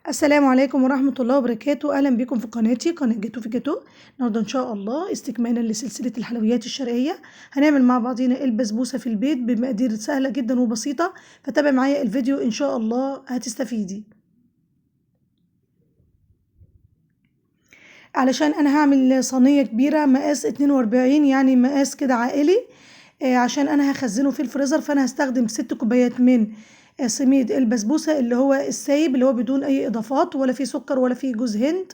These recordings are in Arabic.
السلام عليكم ورحمة الله وبركاته. أهلا بكم في قناتي قناة جاتو في جاتو. النهارده إن شاء الله استكمالا لسلسلة الحلويات الشرقية هنعمل مع بعضينا البسبوسة في البيت بمقادير سهلة جدا وبسيطة، فتابع معايا الفيديو إن شاء الله هتستفيدي. علشان أنا هعمل صينية كبيرة مقاس 42، يعني مقاس كده عائلي، عشان أنا هخزنه في الفريزر، فأنا هستخدم 6 كوبايات من سميد البسبوسة اللي هو السايب، اللي هو بدون أي إضافات ولا فيه سكر ولا فيه جوز هند،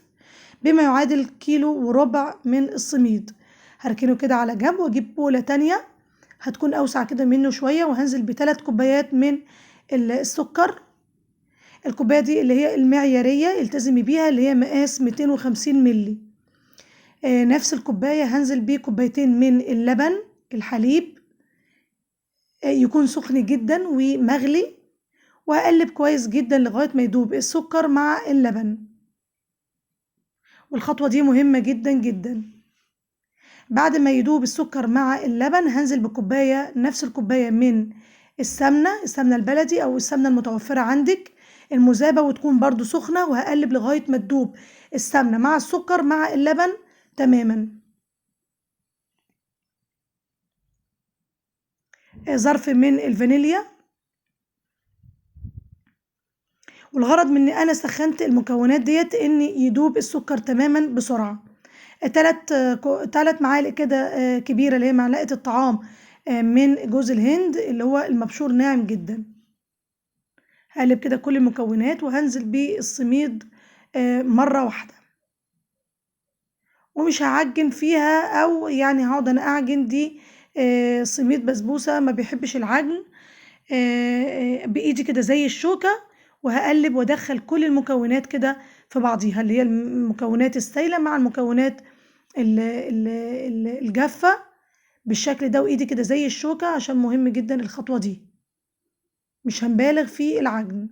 بما يعادل 1.25 كيلو من السميد. هركنه كده على جنب واجيب بولة تانية هتكون اوسع كده منه شوية، وهنزل ب3 كوبايات من السكر. الكوباية دي اللي هي المعيارية التزمي بيها، اللي هي مقاس 250 ملي. نفس الكوباية هنزل بيه كوبايتين من اللبن الحليب، يكون سخن جدا ومغلي، وهقلب كويس جدا لغاية ما يدوب السكر مع اللبن. والخطوة دي مهمة جدا جدا. بعد ما يدوب السكر مع اللبن هنزل بكوباية، نفس الكوباية من السمنة البلدي أو السمنة المتوفرة عندك المذابة، وتكون برضو سخنة، وهقلب لغاية ما تدوب السمنة مع السكر مع اللبن تماما. ظرف من الفانيليا. والغرض من ان انا سخنت المكونات ديت ان يدوب السكر تماما بسرعة. 3 معالق كده كبيرة، اللي هي معلقة الطعام من جوز الهند اللي هو المبشور ناعم جدا. هقلب كده كل المكونات وهنزل بالسميد مرة واحدة، ومش هعجن فيها، او يعني هقعد انا اعجن دي سميد بسبوسة ما بيحبش العجن. بايدي كده زي الشوكة، وهقلب وادخل كل المكونات كده في بعضيها، اللي هي المكونات السايلة مع المكونات الجافة بالشكل ده، وايدي كده زي الشوكة، عشان مهم جدا الخطوة دي، مش هنبالغ في العجن.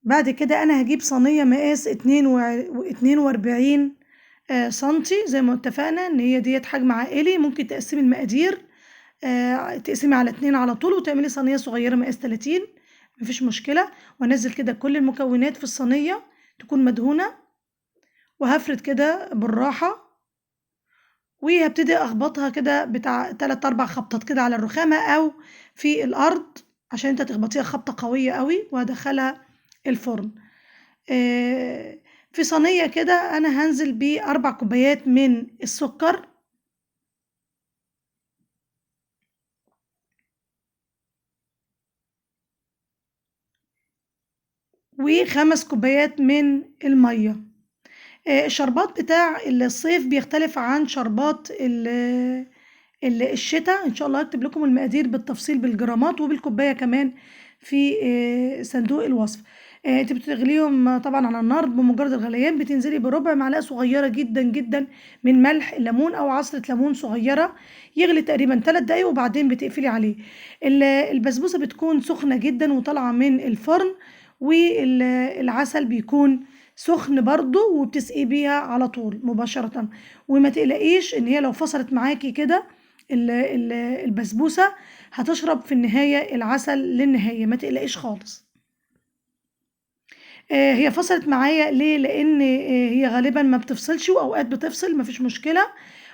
بعد كده انا هجيب صينية مقاس 42 سنتي، زي ما اتفقنا ان هي ديت حجم عائلي. ممكن تقسمي المقادير، تقسمي على 2 على طول، وتعملي صينية صغيرة مقاس 30، مفيش مشكلة. وانزل كده كل المكونات في الصينية تكون مدهونة، وهفرد كده بالراحة، وهبتدي اخبطها كده بتاع 3-4 خبطات كده على الرخامة او في الارض، عشان انت تخبطيها خبطة قوية قوي، وهدخلها الفرن. في صينية كده انا هنزل ب4 كوبايات من السكر، و5 كوبايات من المية. الشربات بتاع الصيف بيختلف عن شربات الشتاء. ان شاء الله هكتب لكم المقادير بالتفصيل بالجرامات وبالكوبايه كمان في صندوق الوصف. انت بتغليهم طبعا على النار، بمجرد الغليان بتنزلي بربع معلقه صغيره جدا جدا من ملح الليمون او عصره ليمون صغيره، يغلي تقريبا 3 دقايق، وبعدين بتقفلي عليه. البسبوسه بتكون سخنه جدا وطالعه من الفرن، والعسل بيكون سخن برضو، وبتسقي بيها على طول مباشرة. وما تقلقيش ان هي لو فصلت معاكي كده البسبوسة هتشرب في النهاية العسل للنهاية، ما تقلقيش خالص. هي فصلت معايا ليه؟ لان هي غالبا ما بتفصلش، واوقات بتفصل مفيش مشكلة،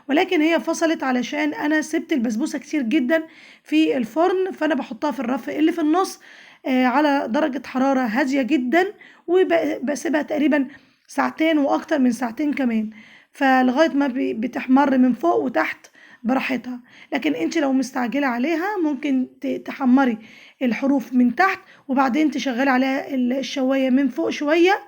ولكن هي فصلت علشان انا سبت البسبوسة كتير جدا في الفرن، فانا بحطها في الرف اللي في النص على درجة حرارة هادية جدا، وبسيبها تقريبا ساعتين واكتر من ساعتين كمان، فلغاية ما بتحمر من فوق وتحت براحتها. لكن انت لو مستعجلة عليها ممكن تحمري الحروف من تحت، وبعدين تشغلي عليها الشواية من فوق شوية،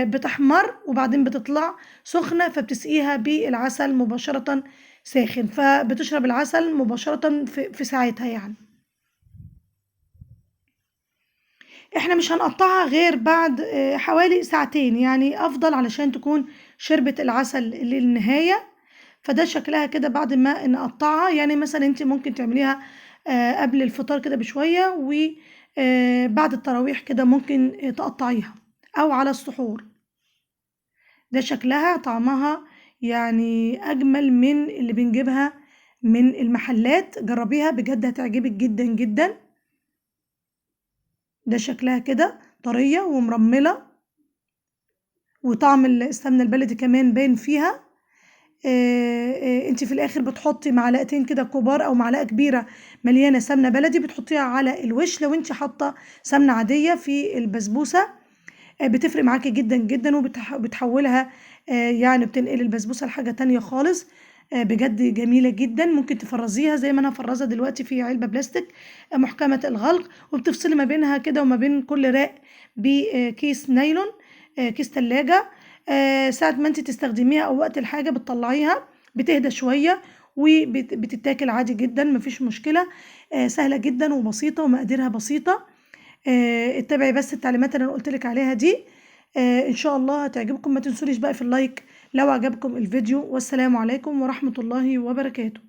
بتحمر، وبعدين بتطلع سخنة، فبتسقيها بالعسل مباشرة ساخن، فبتشرب العسل مباشرة في ساعتها يعني. احنا مش هنقطعها غير بعد حوالي ساعتين، يعني افضل علشان تكون شربت العسل للنهاية. فده شكلها كده بعد ما نقطعها. يعني مثلا انت ممكن تعمليها قبل الفطار كده بشوية، وبعد التراويح كده ممكن تقطعيها، او على السحور. ده شكلها طعمها يعني اجمل من اللي بنجيبها من المحلات. جربيها بجد هتعجبك جدا جدا. ده شكلها كده طرية ومرملة، وطعم السمنة البلدي كمان باين فيها. انت في الاخر بتحطي معلقتين كده كبار او معلقة كبيرة مليانة سمنة بلدي، بتحطيها على الوش. لو انت حاطة سمنة عادية في البسبوسة بتفرق معاكي جدا جدا، وبتحولها يعني بتنقل البسبوسة لحاجة تانية خالص. بجد جميلة جدا. ممكن تفرزيها زي ما انا هفرزها دلوقتي في علبة بلاستيك محكمة الغلق، وبتفصلي ما بينها كده وما بين كل راق بكيس نايلون، كيس تلاجة. ساعة ما انت تستخدميها او وقت الحاجة بتطلعيها، بتهدى شوية وبتتاكل عادي جدا، مفيش مشكلة. سهلة جدا وبسيطة ومقاديرها بسيطة. اتبعي بس التعليمات اللي انا قلتلك عليها دي. ان شاء الله هتعجبكم. ما تنسوليش بقى في اللايك لو عجبكم الفيديو. والسلام عليكم ورحمة الله وبركاته.